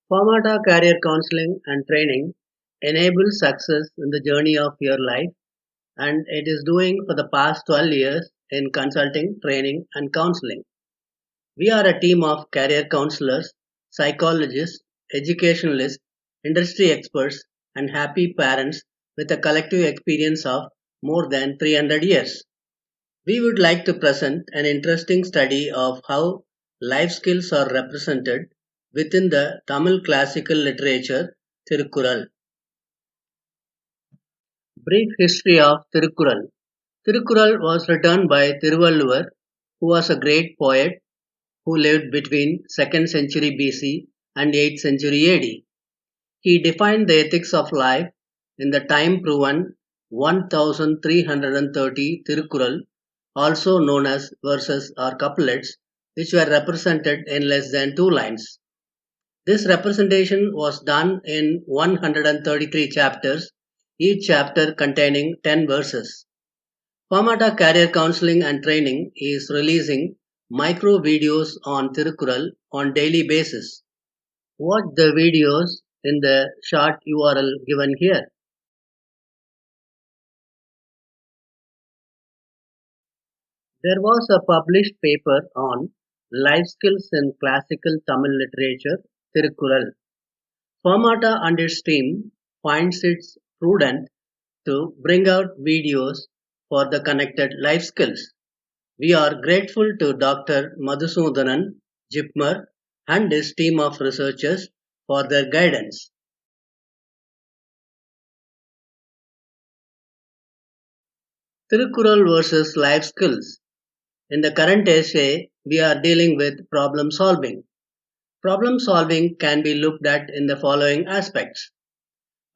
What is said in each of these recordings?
Pharmata Career Counseling and Training enables success in the journey of your life, and it is doing for the past 12 years in consulting, training, and counseling. We are a team of career counselors, psychologists, educationalists, industry experts, and happy parents with a collective experience of more than 300 years. We would like to present an interesting study of how life skills are represented within the Tamil classical literature Tirukkural. Brief history of Tirukkural. Tirukkural was written by Thiruvalluvar, who was a great poet who lived between 2nd century BC and 8th century AD. He defined the ethics of life in the time proven 1330 Tirukkural, also known as verses or couplets, which were represented in less than two lines. This representation was done in 133 chapters, each chapter containing 10 verses. Pamata Career Counseling and Training is releasing micro videos on Tirukkural on daily basis. Watch the videos in the short URL given here. There was a published paper on life skills in classical Tamil literature, Tirukkural. Pamata and its team finds it prudent to bring out videos for the connected life skills. We are grateful to Dr. Madhusudanan, Jipmer, and his team of researchers for their guidance. Tirukkural versus life skills. In the current essay, we are dealing with problem solving. Problem solving can be looked at in the following aspects: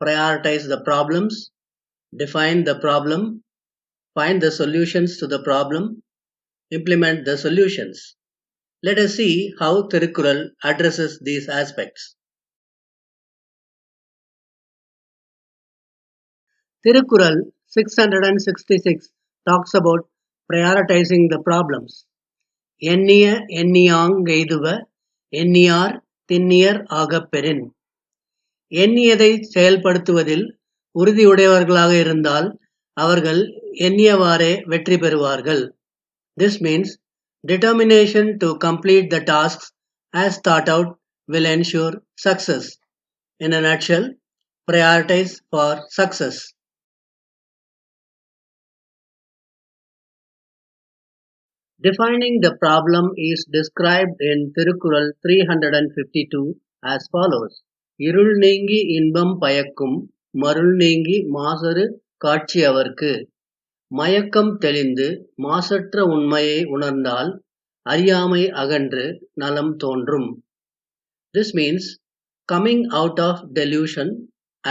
prioritize the problems, define the problem, find the solutions to the problem, implement the solutions. Let us see how Tirukkural addresses these aspects. Tirukkural 666 talks about prioritizing the problems. எண்ணிய எண்ணியாங்கெய்துவ எண்ணியார் திண்ணியர் ஆகப்பெறின். எண்ணியதை செயல்படுத்துவதில் உறுதியுடையவர்களாக இருந்தால் அவர்கள் எண்ணியவாறே வெற்றி பெறுவார்கள். This means determination to complete the tasks as thought out will ensure success. In a nutshell, prioritize for success. Defining the problem is described in Tirukkural 352 as follows: இருள் நீங்கி இன்பம் பயக்கும் மருள் நீங்கி மாசறு காட்சி அவர்க்கு. மயக்கம் தெளிந்து மாசற்ற உண்மையை உணர்ந்தால் அறியாமை அகன்று நலம் தோன்றும். This means coming out of delusion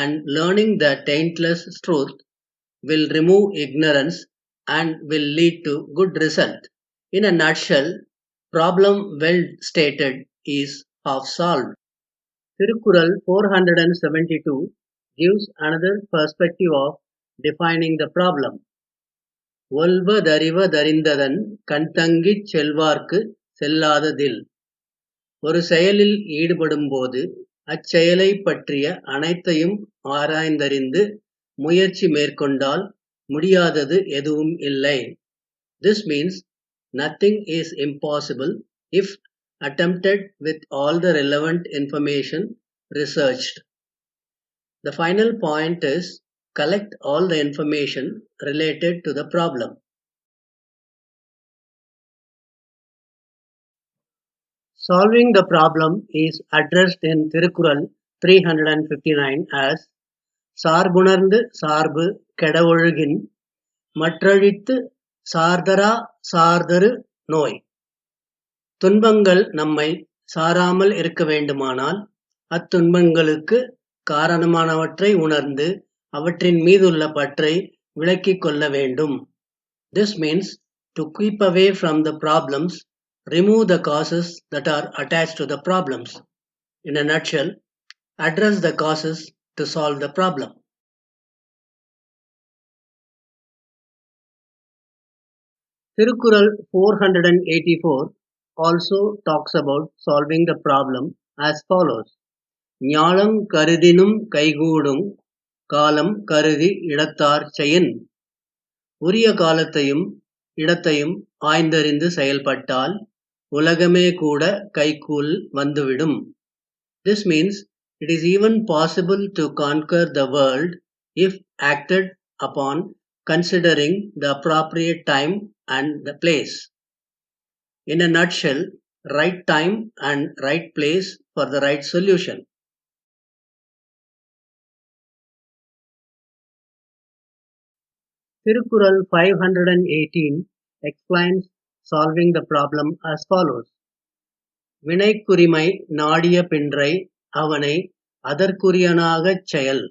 and learning the taintless truth will remove ignorance and will lead to good result. In a nutshell, problem well stated is half solved. Tirukkural 472 gives another perspective of defining the problem. ஒல்வதறிவதறிந்ததன் கண்தங்கிச் செல்வார்க்கு செல்லாததில். ஒரு செயலில் ஈடுபடும்போது அச்செயலைப் பற்றிய அனைத்தையும் ஆராய்ந்தறிந்து முயற்சி மேற்கொண்டால் முடியாதது எதுவும் இல்லை. This means nothing is impossible if attempted with all the relevant information researched. The final point is collect all the information related to the problem. Solving the problem is addressed in Tirukkural 359 as சார்புணர்ந்து சார்பு கெடவொழுகின் மற்றழித்து சார்தரா சார்தரு நோய். துன்பங்கள் நம்மை சாராமல் இருக்க வேண்டுமானால் அத்துன்பங்களுக்கு காரணமானவற்றை உணர்ந்து அவற்றின் மீதுள்ள பற்றை விலக்கிக் கொள்ள வேண்டும். This means to keep away from the problems, remove the causes that are attached to the problems. In a nutshell, address the causes to solve the problem. Tirukkural 484 also talks about solving the problem as follows: ஞாலம் கருதினும் கைகூடும் காலம் கருதி இடத்தார் chain. உரிய காலத்தையும் இடத்தையும் ஆய்ந்தறிந்து செயல்பட்டால் உலகமே கூட கைக்கூல் வந்துவிடும். This means it is even possible to conquer the world if acted upon considering the appropriate time and the place. In a nutshell, right time and right place for the right solution. Tirukkural 518 explains solving the problem as follows. வினைக்குரிமை நாடிய பின்றை அவனை அதற்குரியனாகச் செயல்.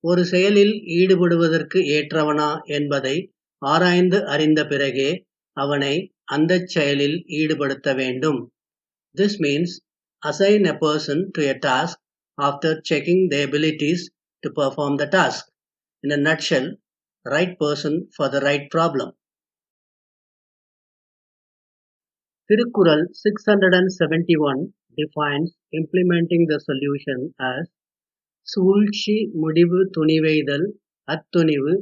ஒரு செயலில் ஈடுபடுவதற்கு ஏற்றவனா என்பதை ஆராய்ந்து அறிந்த பிறகே அவனை அந்தச் செயலில் ஈடுபடுத்த வேண்டும். This means assign a person to a task after checking their abilities to perform the task. In a nutshell, right person for the right problem. Tirukkural 671 defines implementing the solution as சூழ்ச்சி முடிவு துணிவெய்தல் அத்துணிவு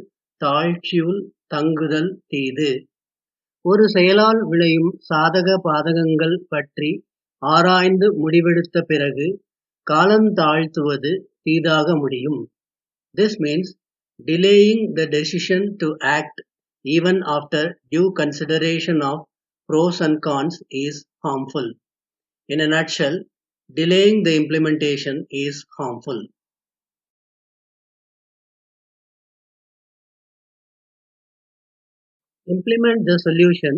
தாழ்ச்சியுள் தங்குதல் தீது. ஒரு செயலால் விளையும் சாதக பாதகங்கள் பற்றி ஆராய்ந்து முடிவெடுத்த பிறகு காலந்தாழ்த்துவது தீதாக முடியும். This means delaying the decision to act even after due consideration of pros and cons is harmful. In a nutshell, delaying the implementation is harmful. Implement the solution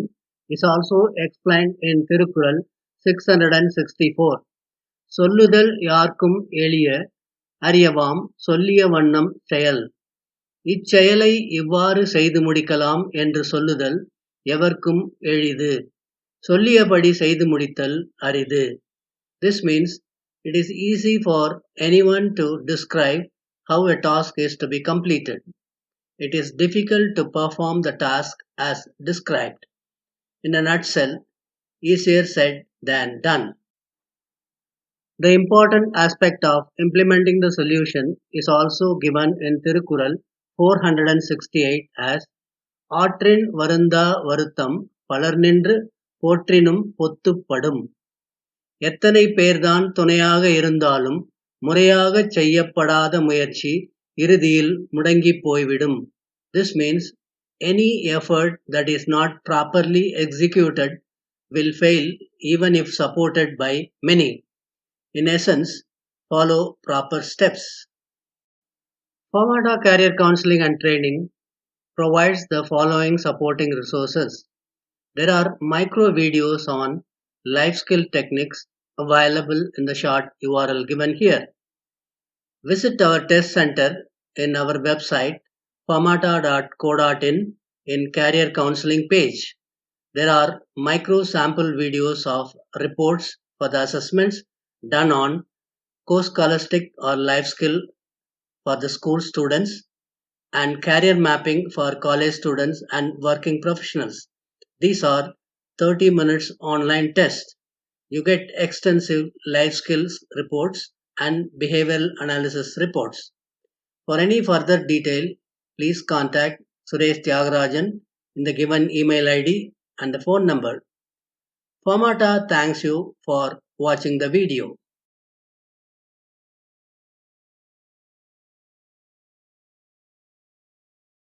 is also explained in Tirukkural 664. சொல்லுதல் யார்க்கும் எளிய அறியவாம் சொல்லிய வண்ணம் செயல். இச்செயலை இவ்வாறு செய்து முடிக்கலாம் என்று சொல்லுதல் எவர்க்கும் எளிது. சொல்லியபடி செய்து முடித்தல் அரிது. This means it is easy for anyone to describe how a task is to be completed. It is difficult to perform the task as described. In a nutshell, easier said than done. The important aspect of implementing the solution is also given in Tirukkural 468 as ஆற்றின் வருந்தா வருத்தம் பலர் நின்று போற்றினும் பொத்துப்படும். எத்தனை பேர்தான் துணையாக இருந்தாலும் முறையாகச் செய்யப்படாத முயற்சி இறுதியில் முடங்கிப் போய்விடும். This means any effort that is not properly executed will fail even if supported by many. In essence, follow proper steps. Famata Career Counseling and Training provides the following supporting resources. There are micro videos on life skill techniques available in the short URL given here. Visit our test center in our website famata.co.in in Career Counseling page. There are micro sample videos of reports for the assessments done on co-scholastic or life skill for the school students and career mapping for college students and working professionals. These are 30 minutes online tests. You get extensive life skills reports and behavioral analysis reports. For any further detail, please contact Suresh Tyagarajan in the given email ID and the phone number. Famata thanks you for watching the video.